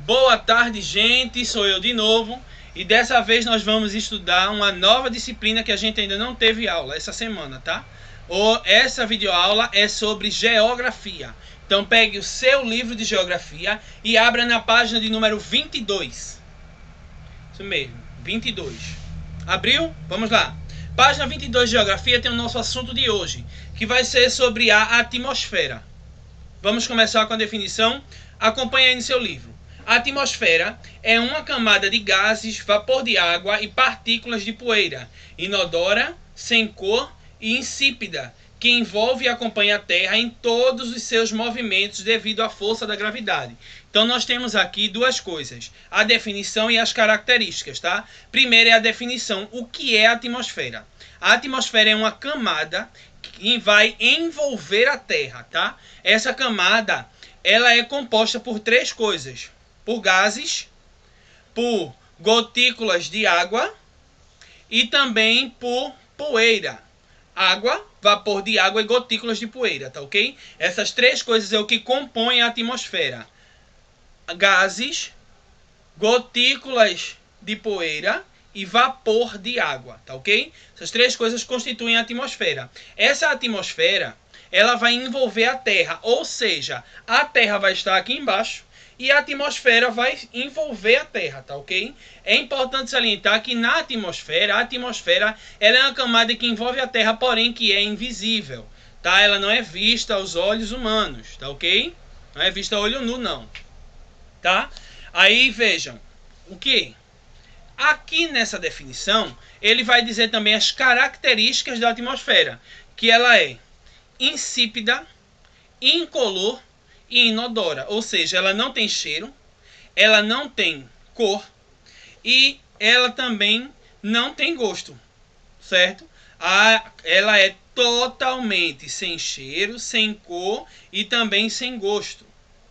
Boa tarde, gente, sou eu de novo e dessa vez nós vamos estudar uma nova disciplina que a gente ainda não teve aula essa semana, tá? Essa videoaula é sobre geografia. Então pegue o seu livro de geografia e abra na página de número 22. Isso mesmo, 22. Abriu? Vamos lá. Página 22 de geografia tem o nosso assunto de hoje, que vai ser sobre a atmosfera. Vamos começar com a definição. Acompanhe aí no seu livro. A atmosfera é uma camada de gases, vapor de água e partículas de poeira, inodora, sem cor e insípida, que envolve e acompanha a Terra em todos os seus movimentos devido à força da gravidade. Então nós temos aqui duas coisas, a definição e as características, tá? Primeiro é a definição, o que é a atmosfera? A atmosfera é uma camada que vai envolver a Terra, tá? Essa camada, ela é composta por três coisas: por gases, por gotículas de água e também por poeira. Água, vapor de água e gotículas de poeira, tá ok? Essas três coisas é o que compõem a atmosfera: gases, gotículas de poeira e vapor de água, tá ok? Essas três coisas constituem a atmosfera. Essa atmosfera, ela vai envolver a Terra, ou seja, a Terra vai estar aqui embaixo e a atmosfera vai envolver a Terra, tá ok? É importante salientar que na atmosfera, a atmosfera ela é uma camada que envolve a Terra, porém que é invisível, tá? Ela não é vista aos olhos humanos, tá ok? Não é vista a olho nu, não, tá? Aí vejam, o que? Aqui nessa definição, ele vai dizer também as características da atmosfera, que ela é insípida, incolor e inodora, ou seja, ela não tem cheiro, ela não tem cor e ela também não tem gosto, certo? Ela é totalmente sem cheiro, sem cor e também sem gosto,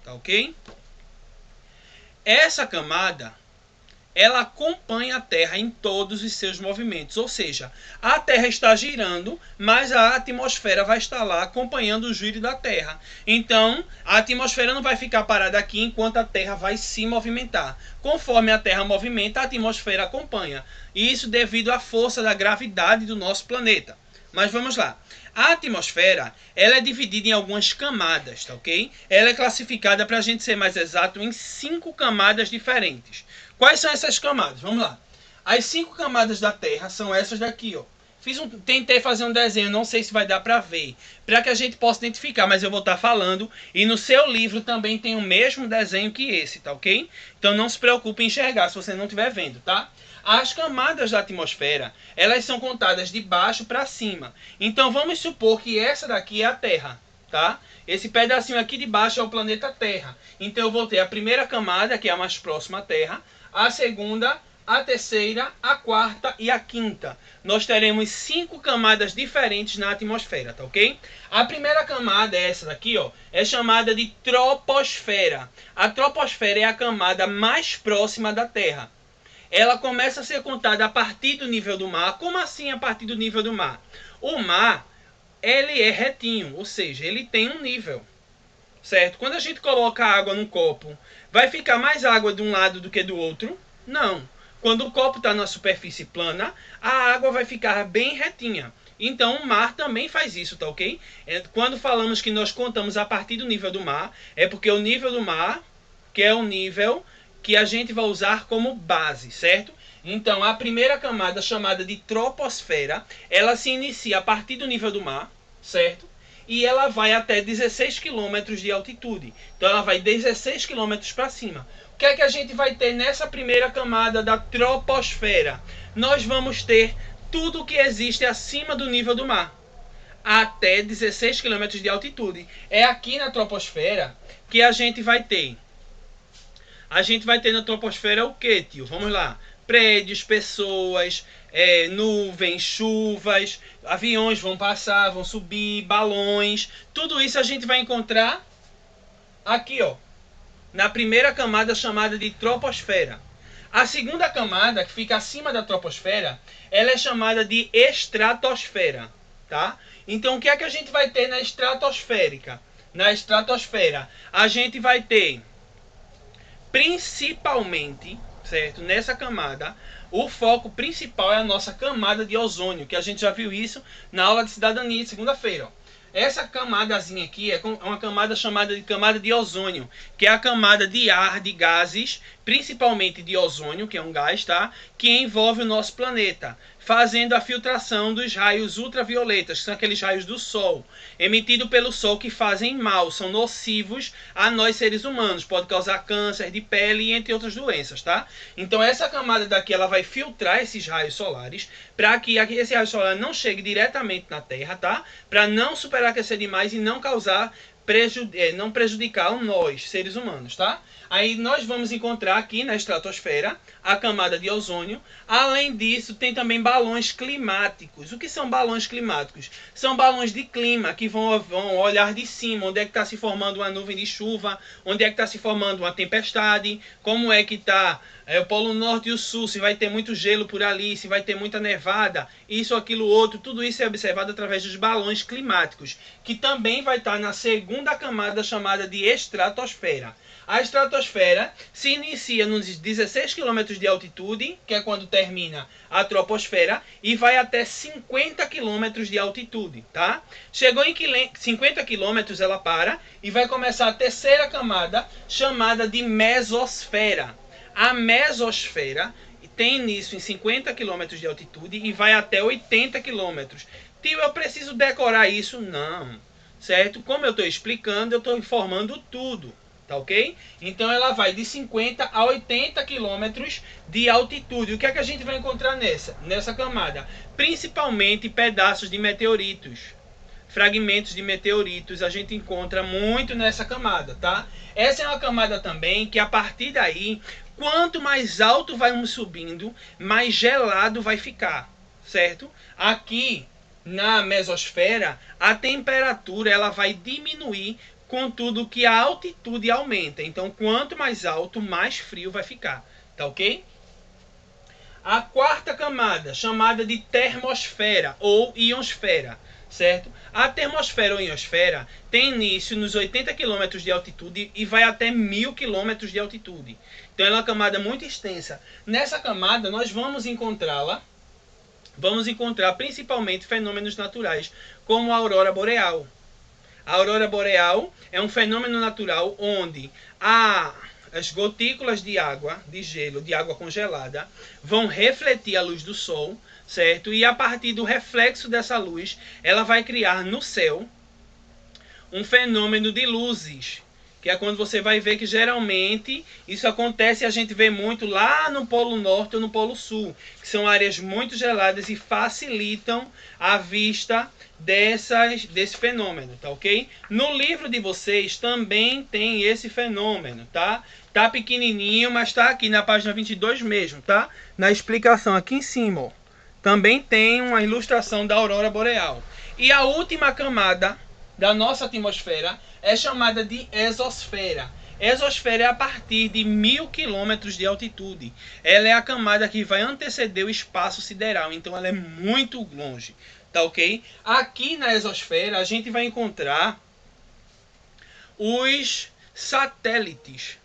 tá ok? Essa camada, ela acompanha a Terra em todos os seus movimentos, ou seja, a Terra está girando, mas a atmosfera vai estar lá acompanhando o giro da Terra. Então, a atmosfera não vai ficar parada aqui enquanto a Terra vai se movimentar. Conforme a Terra movimenta, a atmosfera acompanha. Isso devido à força da gravidade do nosso planeta. Mas vamos lá. A atmosfera, ela é dividida em algumas camadas, tá ok? Ela é classificada, para a gente ser mais exato, em 5 camadas diferentes. Quais são essas camadas? Vamos lá. As 5 camadas da Terra são essas daqui, ó. Tentei fazer um desenho, não sei se vai dar para ver, para que a gente possa identificar, mas eu vou estar falando. E no seu livro também tem o mesmo desenho que esse, tá ok? Então não se preocupe em enxergar se você não estiver vendo, tá? As camadas da atmosfera, elas são contadas de baixo para cima. Então vamos supor que essa daqui é a Terra, tá? Esse pedacinho aqui de baixo é o planeta Terra. Então eu vou ter a primeira camada, que é a mais próxima à Terra, a segunda, a terceira, a quarta e a quinta. Nós teremos 5 camadas diferentes na atmosfera, tá ok? A primeira camada, essa daqui, ó, é chamada de troposfera. A troposfera é a camada mais próxima da Terra. Ela começa a ser contada a partir do nível do mar. Como assim a partir do nível do mar? O mar, ele é retinho, ou seja, ele tem um nível, certo? Quando a gente coloca água num copo, vai ficar mais água de um lado do que do outro? Não. Quando o copo está na superfície plana, a água vai ficar bem retinha. Então o mar também faz isso, tá ok? Quando falamos que nós contamos a partir do nível do mar, é porque o nível do mar, que é o nível que a gente vai usar como base, certo? Então a primeira camada, chamada de troposfera, ela se inicia a partir do nível do mar, certo? E ela vai até 16 km de altitude. Então ela vai 16 km para cima. O que é que a gente vai ter nessa primeira camada da troposfera? Nós vamos ter tudo o que existe acima do nível do mar, até 16 km de altitude. É aqui na troposfera que a gente vai ter. A gente vai ter na troposfera o que, tio? Vamos lá. Prédios, pessoas, nuvens, chuvas, aviões vão passar, vão subir, balões. Tudo isso a gente vai encontrar aqui, ó, na primeira camada chamada de troposfera. A segunda camada, que fica acima da troposfera, ela é chamada de estratosfera, tá? Então o que é que a gente vai ter na estratosférica? Na estratosfera, a gente vai ter principalmente, certo? Nessa camada, o foco principal é a nossa camada de ozônio, que a gente já viu isso na aula de cidadania de segunda-feira. Essa camadazinha aqui é uma camada chamada de camada de ozônio, que é a camada de ar, de gases, principalmente de ozônio, que é um gás, tá? Que envolve o nosso planeta, fazendo a filtração dos raios ultravioletas, que são aqueles raios do Sol, emitidos pelo Sol que fazem mal, são nocivos a nós seres humanos, pode causar câncer de pele e entre outras doenças, tá? Então essa camada daqui ela vai filtrar esses raios solares para que esse raio solar não chegue diretamente na Terra, tá? Para não superaquecer demais e não causar não prejudicar nós, seres humanos, tá? Aí nós vamos encontrar aqui na estratosfera a camada de ozônio. Além disso, tem também balões climáticos. O que são balões climáticos? São balões de clima que vão olhar de cima, onde é que está se formando uma nuvem de chuva, onde é que está se formando uma tempestade, como é que está o Polo Norte e o Sul, se vai ter muito gelo por ali, se vai ter muita nevada, isso, aquilo, outro, tudo isso é observado através dos balões climáticos, que também vai estar na segunda camada chamada de estratosfera. A estratosfera se inicia nos 16 km de altitude, que é quando termina a troposfera, e vai até 50 km de altitude, tá? Chegou em 50 km, ela para e vai começar a terceira camada, chamada de mesosfera. A mesosfera tem início em 50 km de altitude e vai até 80 km. Tio, eu preciso decorar isso? Não, certo? Como eu estou explicando, eu estou informando tudo. Tá ok? Então ela vai de 50 a 80 quilômetros de altitude. O que é que a gente vai encontrar nessa camada? Principalmente pedaços de meteoritos. Fragmentos de meteoritos a gente encontra muito nessa camada, tá? Essa é uma camada também que a partir daí, quanto mais alto vamos subindo, mais gelado vai ficar, certo? Aqui na mesosfera, a temperatura ela vai diminuir contudo que a altitude aumenta. Então, quanto mais alto, mais frio vai ficar. Tá ok? A quarta camada, chamada de termosfera ou ionosfera, certo? A termosfera ou ionosfera tem início nos 80 km de altitude e vai até 1000 km de altitude. Então, ela é uma camada muito extensa. Nessa camada, nós vamos encontrar principalmente fenômenos naturais, como a aurora boreal. A aurora boreal é um fenômeno natural onde as gotículas de água, de gelo, de água congelada, vão refletir a luz do sol, certo? E a partir do reflexo dessa luz, ela vai criar no céu um fenômeno de luzes, que é quando você vai ver que geralmente isso acontece e a gente vê muito lá no Polo Norte ou no Polo Sul, que são áreas muito geladas e facilitam a vista desse fenômeno, tá ok? No livro de vocês também tem esse fenômeno, tá? Tá pequenininho, mas tá aqui na página 22 mesmo, tá? Na explicação aqui em cima, ó. Também tem uma ilustração da aurora boreal. E a última camada da nossa atmosfera é chamada de exosfera. Exosfera é a partir de 1000 km de altitude. Ela é a camada que vai anteceder o espaço sideral, então ela é muito longe, tá ok? Aqui na exosfera a gente vai encontrar os satélites.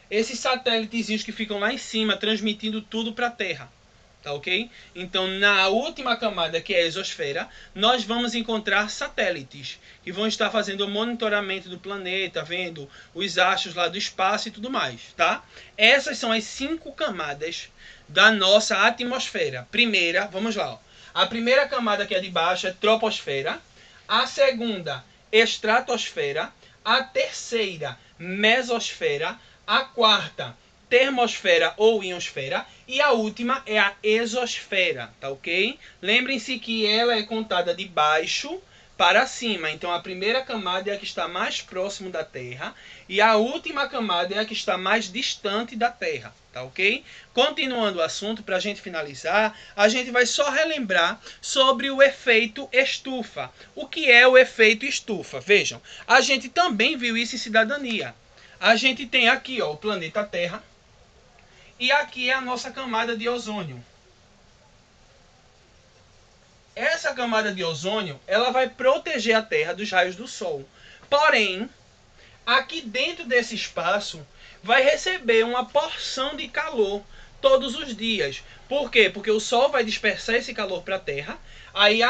Esses satélitezinhos que ficam lá em cima transmitindo tudo para a Terra. Tá ok? Então, na última camada, que é a exosfera, nós vamos encontrar satélites que vão estar fazendo o monitoramento do planeta, vendo os astros lá do espaço e tudo mais, tá? Essas são as 5 camadas da nossa atmosfera. Primeira, vamos lá, ó. A primeira camada que é de baixo é troposfera, a segunda, estratosfera, a terceira, mesosfera, a quarta, termosfera ou ionosfera, e a última é a exosfera, tá ok? Lembrem-se que ela é contada de baixo para cima, então a primeira camada é a que está mais próximo da Terra e a última camada é a que está mais distante da Terra, tá ok? Continuando o assunto, para a gente finalizar, a gente vai só relembrar sobre o efeito estufa. O que é o efeito estufa? Vejam, a gente também viu isso em cidadania. A gente tem aqui, ó, o planeta Terra, e aqui é a nossa camada de ozônio. Essa camada de ozônio, ela vai proteger a Terra dos raios do Sol. Porém, aqui dentro desse espaço vai receber uma porção de calor todos os dias. Por quê? Porque o Sol vai dispersar esse calor para a Terra, aí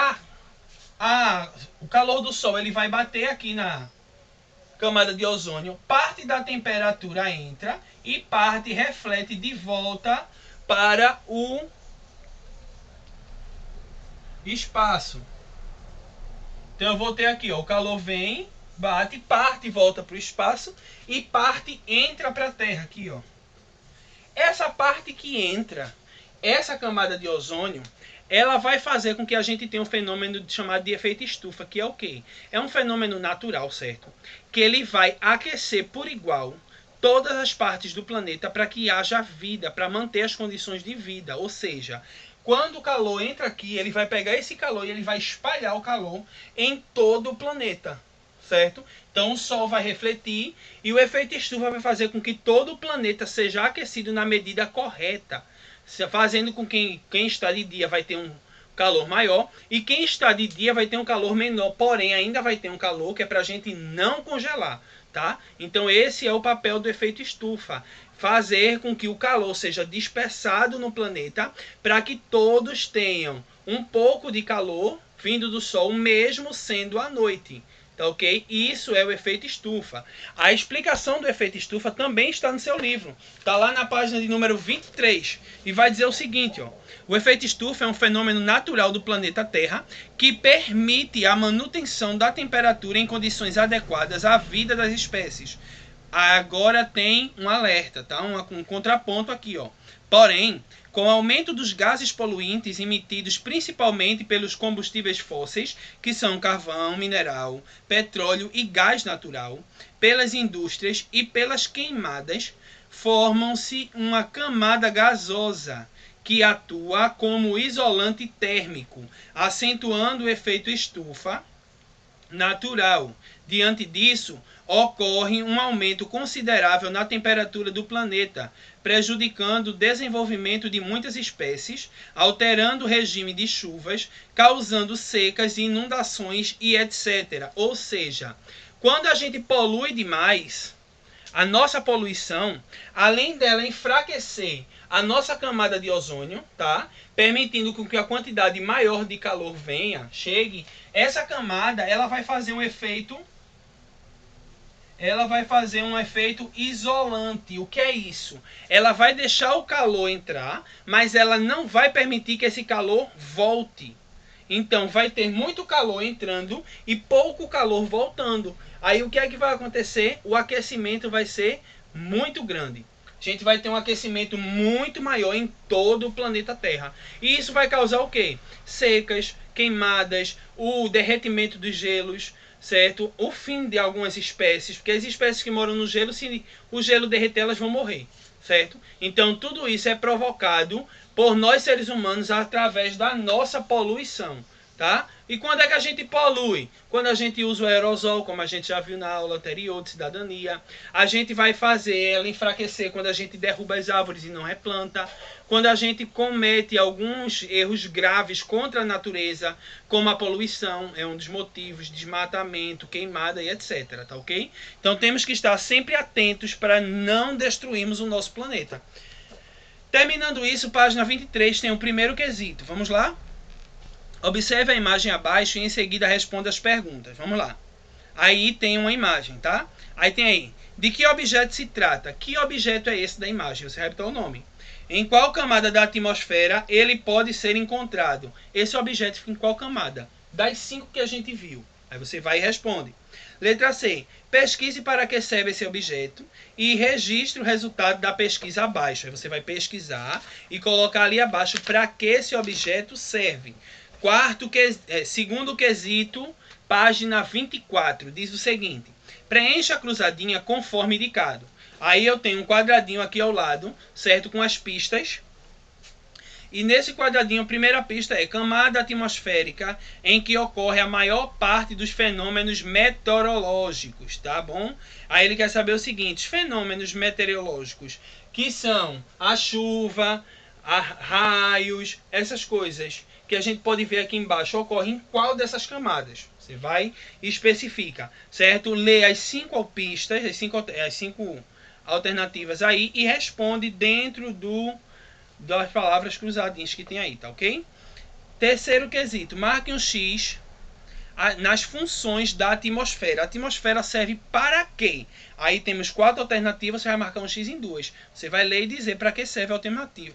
o calor do Sol ele vai bater aqui na camada de ozônio, parte da temperatura entra e parte reflete de volta para o espaço. Então eu vou ter aqui, ó, o calor vem, bate, parte volta para o espaço e parte entra para a Terra aqui, ó. Essa parte que entra, essa camada de ozônio, ela vai fazer com que a gente tenha um fenômeno chamado de efeito estufa, que é o quê? É um fenômeno natural, certo? Que ele vai aquecer por igual todas as partes do planeta para que haja vida, para manter as condições de vida. Ou seja, quando o calor entra aqui, ele vai pegar esse calor e ele vai espalhar o calor em todo o planeta, certo? Então o Sol vai refletir e o efeito estufa vai fazer com que todo o planeta seja aquecido na medida correta, fazendo com que quem está de dia vai ter um calor maior e quem está de dia vai ter um calor menor, porém ainda vai ter um calor que é para a gente não congelar, tá? Então esse é o papel do efeito estufa, fazer com que o calor seja dispersado no planeta para que todos tenham um pouco de calor vindo do Sol, mesmo sendo à noite. Tá, ok? Isso é o efeito estufa. A explicação do efeito estufa também está no seu livro. Está lá na página de número 23. E vai dizer o seguinte, ó. O efeito estufa é um fenômeno natural do planeta Terra que permite a manutenção da temperatura em condições adequadas à vida das espécies. Agora tem um alerta, tá? Um contraponto aqui, ó. Porém, com o aumento dos gases poluentes emitidos principalmente pelos combustíveis fósseis, que são carvão, mineral, petróleo e gás natural, pelas indústrias e pelas queimadas, formam-se uma camada gasosa que atua como isolante térmico, acentuando o efeito estufa natural. Diante disso, ocorre um aumento considerável na temperatura do planeta, prejudicando o desenvolvimento de muitas espécies, alterando o regime de chuvas, causando secas, inundações e etc. Ou seja, quando a gente polui demais, a nossa poluição, além dela enfraquecer a nossa camada de ozônio, tá? Permitindo que a quantidade maior de calor chegue, essa camada ela vai fazer um efeito isolante. O que é isso? Ela vai deixar o calor entrar, mas ela não vai permitir que esse calor volte. Então vai ter muito calor entrando e pouco calor voltando. Aí o que é que vai acontecer? O aquecimento vai ser muito grande. A gente vai ter um aquecimento muito maior em todo o planeta Terra. E isso vai causar o quê? Secas, queimadas, o derretimento dos gelos, certo? O fim de algumas espécies, porque as espécies que moram no gelo, se o gelo derreter, elas vão morrer, certo? Então tudo isso é provocado por nós seres humanos através da nossa poluição, tá? E quando é que a gente polui? Quando a gente usa o aerosol, como a gente já viu na aula anterior de cidadania. A gente vai fazer ela enfraquecer quando a gente derruba as árvores e não replanta. Quando a gente comete alguns erros graves contra a natureza, como a poluição, é um dos motivos, desmatamento, queimada e etc, tá ok? Então temos que estar sempre atentos para não destruirmos o nosso planeta. Terminando isso, página 23 tem o primeiro quesito. Vamos lá? Observe a imagem abaixo e em seguida responda as perguntas. Vamos lá. Aí tem uma imagem, tá? Aí tem aí. De que objeto se trata? Que objeto é esse da imagem? Você vai botar o nome. Em qual camada da atmosfera ele pode ser encontrado? Esse objeto fica em qual camada? Das 5 que a gente viu. Aí você vai e responde. Letra C. Pesquise para que serve esse objeto e registre o resultado da pesquisa abaixo. Aí você vai pesquisar e colocar ali abaixo para que esse objeto serve. Segundo quesito, página 24, diz o seguinte. Preencha a cruzadinha conforme indicado. Aí eu tenho um quadradinho aqui ao lado, certo? Com as pistas. E nesse quadradinho, a primeira pista é camada atmosférica em que ocorre a maior parte dos fenômenos meteorológicos, tá bom? Aí ele quer saber o seguinte, os fenômenos meteorológicos, que são a chuva, raios, essas coisas que a gente pode ver aqui embaixo, ocorrem em qual dessas camadas, Você vai e especifica, certo? Lê as 5 pistas, as cinco alternativas aí e responde dentro das palavras cruzadinhas que tem aí, tá ok? Terceiro quesito, marque um X nas funções da atmosfera. A atmosfera serve para quê? Aí temos 4 alternativas, você vai marcar um X em 2. Você vai ler e dizer para que serve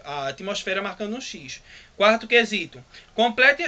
a atmosfera marcando um X. Quarto quesito, complete